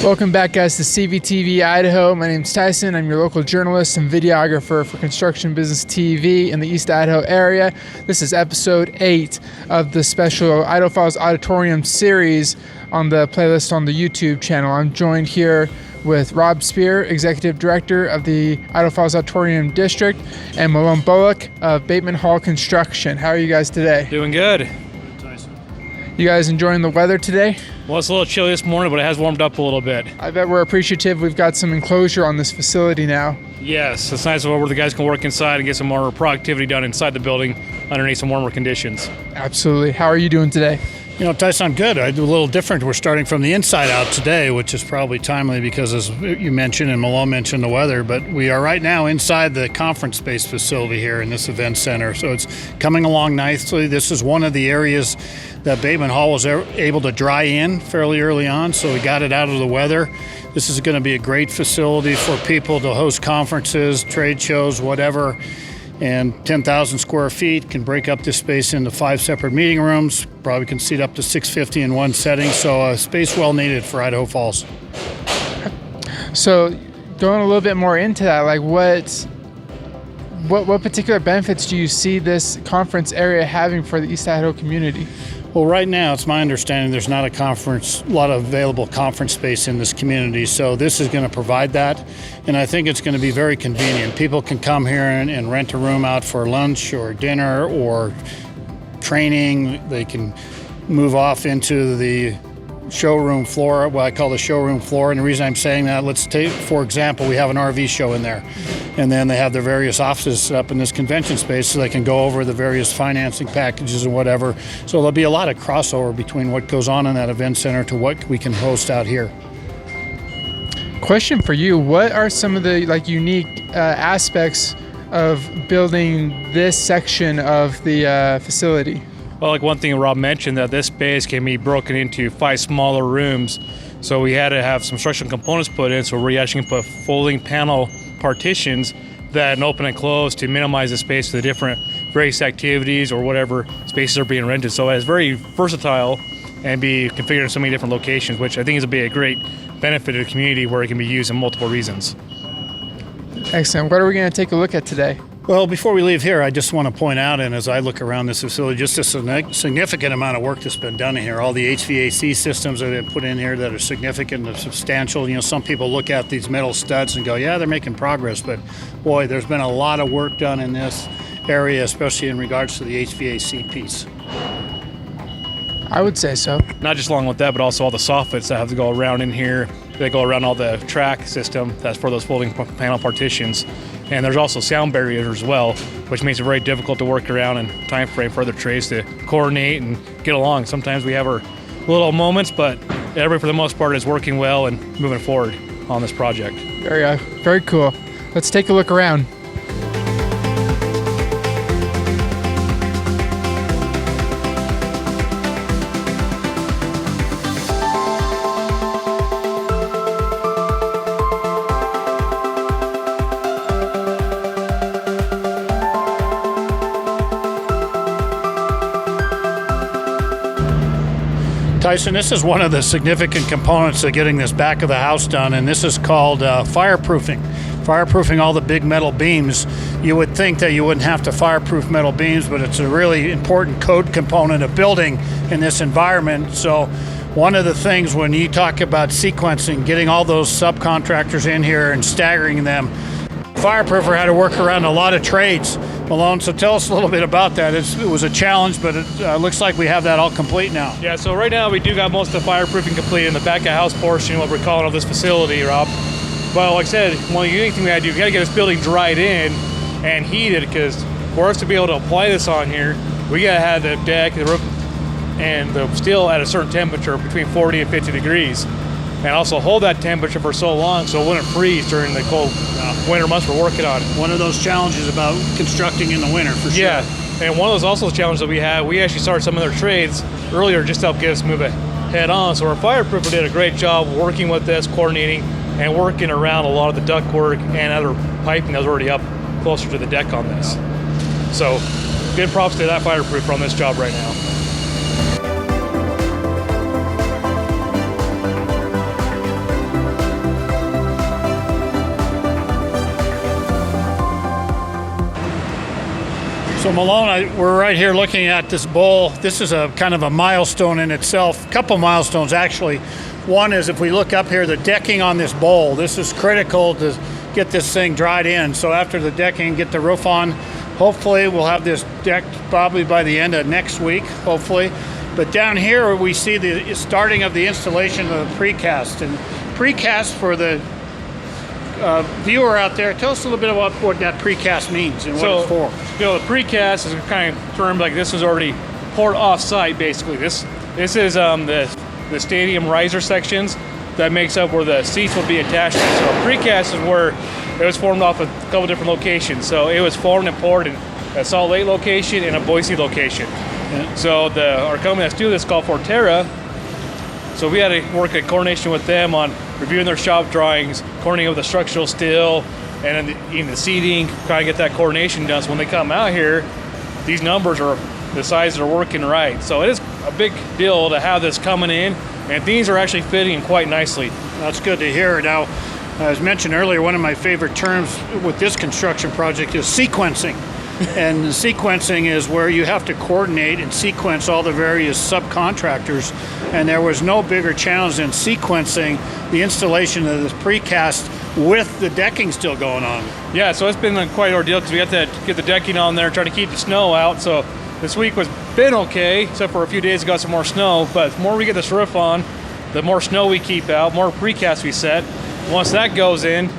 Welcome back, guys, to CVTV Idaho. My name's Tyson. I'm your local journalist and videographer for Construction Business TV in the East Idaho area. This is episode 8 of the special Idaho Falls Auditorium series on the playlist on the YouTube channel. I'm joined here with Rob Spear, Executive Director of the Idaho Falls Auditorium District, and Malone Bullock of Bateman-Hall Construction. How are you guys today? Doing good. You guys enjoying the weather today? Well, it's a little chilly this morning, but it has warmed up a little bit. I bet we're appreciative we've got some enclosure on this facility now. Yes, it's nice where the guys can work inside and get some more productivity done inside the building underneath some warmer conditions. Absolutely. How are you doing today? You know, Tyson, I'm good. I do a little different. We're starting from the inside out today, which is probably timely because, as you mentioned and Malone mentioned, the weather. But we are right now inside the conference space facility here in this event center. So it's coming along nicely. This is one of the areas that Bateman-Hall was able to dry in fairly early on, so we got it out of the weather. This is going to be a great facility for people to host conferences, trade shows, whatever. And 10,000 square feet can break up this space into 5 separate meeting rooms. Probably can seat up to 650 in one setting. So a space well needed for Idaho Falls. So going a little bit more into that, like what particular benefits do you see this conference area having for the East Idaho community? Well, right now, it's my understanding there's not a lot of available conference space in this community, so this is going to provide that, and I think it's going to be very convenient. People can come here and rent a room out for lunch or dinner or training. They can move off into the showroom floor, what I call the showroom floor, and the reason I'm saying that, let's take, for example, we have an RV show in there, and then they have their various offices set up in this convention space so they can go over the various financing packages and whatever. So there'll be a lot of crossover between what goes on in that event center to what we can host out here. Question for you, what are some of the unique aspects of building this section of the facility? Well, like one thing Rob mentioned, that this space can be broken into 5 smaller rooms. So we had to have some structural components put in, so we actually can put folding panel partitions that open and close to minimize the space for the different various activities or whatever spaces are being rented. So it's very versatile and be configured in so many different locations, which I think is be a great benefit to the community where it can be used in multiple reasons. Excellent. What are we going to take a look at today? Well, before we leave here, I just want to point out, and as I look around this facility, just a significant amount of work that's been done in here. All the HVAC systems that have been put in here that are significant and substantial. You know, some people look at these metal studs and go, yeah, they're making progress, but boy, there's been a lot of work done in this area, especially in regards to the HVAC piece. I would say so. Not just along with that, but also all the soffits that have to go around in here. They go around all the track system that's for those folding panel partitions. And there's also sound barriers as well, which makes it very difficult to work around and time frame for other trades to coordinate and get along. Sometimes we have our little moments, but everybody for the most part is working well and moving forward on this project. Very cool. Let's take a look around. Tyson, this is one of the significant components of getting this back of the house done, and this is called fireproofing. Fireproofing all the big metal beams. You would think that you wouldn't have to fireproof metal beams, but it's a really important code component of building in this environment. So one of the things when you talk about sequencing, getting all those subcontractors in here and staggering them, fireproofer had to work around a lot of trades. Malone, so tell us a little bit about that. It was a challenge, but it looks like we have that all complete now. Yeah, so right now we do got most of the fireproofing complete in the back of house portion, what we're calling of this facility, Rob. Well, like I said, one unique thing we gotta do, we gotta get this building dried in and heated, because for us to be able to apply this on here, we gotta have the deck, the roof, and the steel at a certain temperature between 40 and 50 degrees. And also hold that temperature for so long so it wouldn't freeze during the cold winter months we're working on. One of those challenges about constructing in the winter, for sure. Yeah, and one of those also challenges that we had, we actually started some of their trades earlier just to help get us move it head on. So our fireproofer did a great job working with this, coordinating, and working around a lot of the ductwork and other piping that was already up closer to the deck on this. So good props to that fireproofer on this job right now. So Malone, we're right here looking at this bowl. This is a kind of a milestone in itself. A couple milestones actually. One is if we look up here, the decking on this bowl. This is critical to get this thing dried in. So after the decking, get the roof on. Hopefully we'll have this decked probably by the end of next week, hopefully. But down here we see the starting of the installation of the precast. And precast, for the viewer out there, tell us a little bit about what that precast means and what it's for. You know, the precast is a kind of term like this was already poured off-site, basically. This is the stadium riser sections that makes up where the seats will be attached to. So precast is where it was formed off a couple different locations. So it was formed and poured in a Salt Lake location and a Boise location. Yeah. So our company that's doing this is called Patria. So we had to work in coordination with them on reviewing their shop drawings, coordinating with the structural steel, and then even the seating, trying to get that coordination done. So when they come out here, these numbers are the sizes are working right. So it is a big deal to have this coming in, and these are actually fitting quite nicely. That's good to hear. Now, as mentioned earlier, one of my favorite terms with this construction project is sequencing. And the sequencing is where you have to coordinate and sequence all the various subcontractors. And there was no bigger challenge than sequencing the installation of this precast with the decking still going on. Yeah, so it's been quite an ordeal because we have to get the decking on there, try to keep the snow out. So this week was been okay, except for a few days got some more snow. But the more we get this roof on, the more snow we keep out, more precast we set. Once that goes in,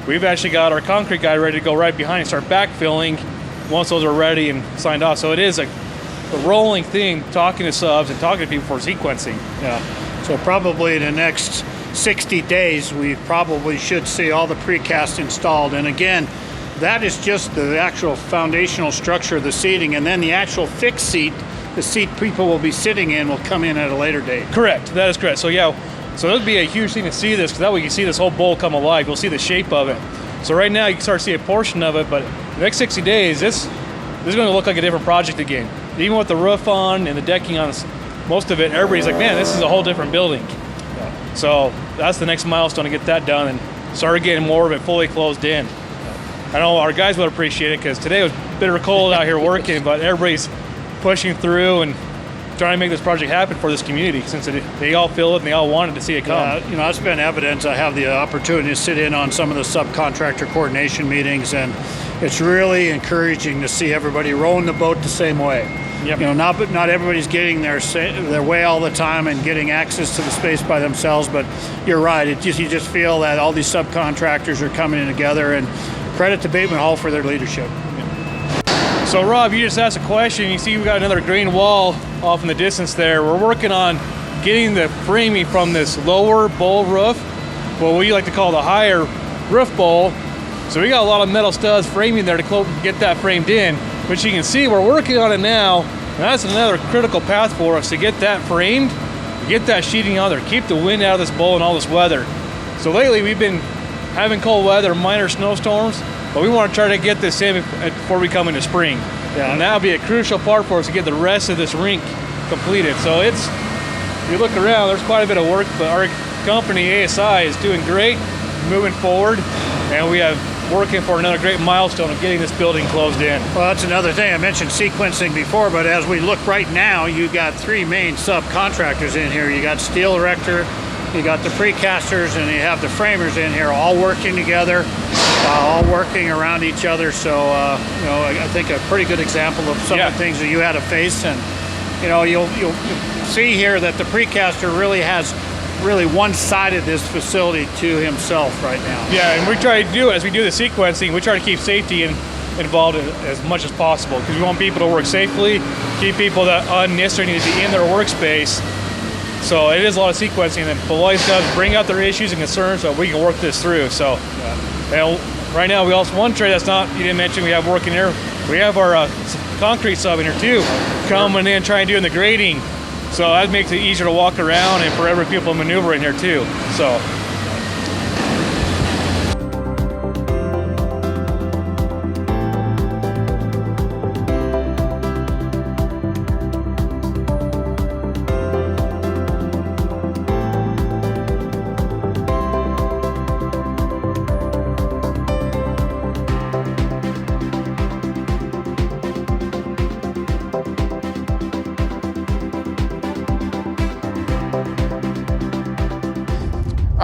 we've actually got our concrete guy ready to go right behind and start backfilling once those are ready and signed off. So it is a rolling thing, talking to subs and talking to people for sequencing. Yeah. So probably in the next 60 days, we probably should see all the precast installed. And again, that is just the actual foundational structure of the seating, and then the actual fixed seat, the seat people will be sitting in, will come in at a later date. Correct. That is correct. So yeah, so it would be a huge thing to see this, because that way you can see this whole bowl come alive. You'll see the shape of it. So right now you can start to see a portion of it, but the next 60 days, this is going to look like a different project again. Even with the roof on and the decking on most of it, everybody's like, man, this is a whole different building. Yeah. So that's the next milestone, to get that done and start getting more of it fully closed in. I know our guys would appreciate it, because today was bitter cold out here working, but everybody's pushing through and trying to make this project happen for this community, since they all feel it and they all wanted to see it come. Yeah, you know, that's been evidence. I have the opportunity to sit in on some of the subcontractor coordination meetings, and it's really encouraging to see everybody rowing the boat the same way. Yep. You know, not everybody's getting their way all the time and getting access to the space by themselves, but you're right. You just feel that all these subcontractors are coming in together, and credit to Bateman-Hall for their leadership. So Rob, you just asked a question. You see we got another green wall off in the distance there. We're working on getting the framing from this lower bowl roof, what we like to call the higher roof bowl. So we got a lot of metal studs framing there to get that framed in. But you can see we're working on it now, and that's another critical path for us to get that framed, get that sheeting on there, keep the wind out of this bowl and all this weather. So lately we've been having cold weather, minor snowstorms, but we want to try to get this in before we come into spring. Yeah. And that'll be a crucial part for us to get the rest of this rink completed. So if you look around, there's quite a bit of work, but our company, ASI, is doing great, moving forward, and we have working for another great milestone of getting this building closed in. Well, that's another thing. I mentioned sequencing before, but as we look right now, you got three main subcontractors in here. You got steel erector, you got the precasters, and you have the framers in here, all working together, all working around each other. So, you know, I think a pretty good example of some of the things that you had to face. And, you know, you'll see here that the precaster really has one-sided this facility to himself right now. Yeah, and we try to do, as we do the sequencing, we try to keep safety involved as much as possible, because we want people to work safely, keep people that unnecessarily need to be in their workspace. So it is a lot of sequencing, and then Beloit does bring out their issues and concerns so we can work this through. So, and right now we also, one trade that's not, you didn't mention we have working here, we have our concrete sub in here too, coming in, trying to do the grading. So that makes it easier to walk around and for every people to maneuver in here too. So.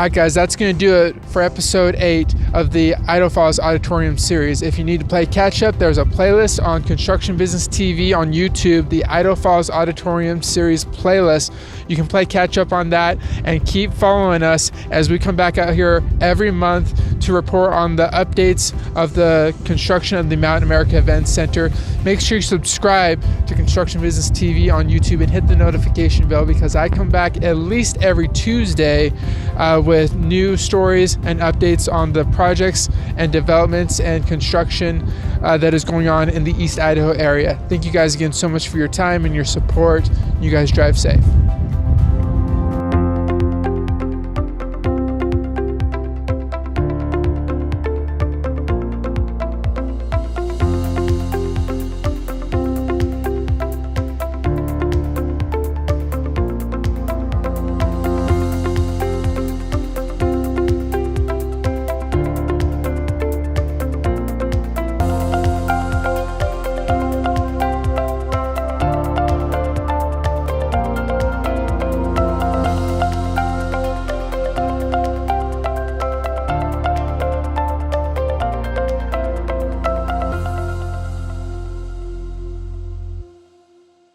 All right, guys, that's going to do it for episode 8 of the Idaho Falls Auditorium series. If you need to play catch up, there's a playlist on Construction Business TV on YouTube, the Idaho Falls Auditorium series playlist. You can play catch up on that and keep following us as we come back out here every month to report on the updates of the construction of the Mountain America Events Center. Make sure you subscribe to Construction Business TV on YouTube and hit the notification bell, because I come back at least every Tuesday with new stories and updates on the projects and developments and construction that is going on in the East Idaho area. Thank you guys again so much for your time and your support. You guys drive safe.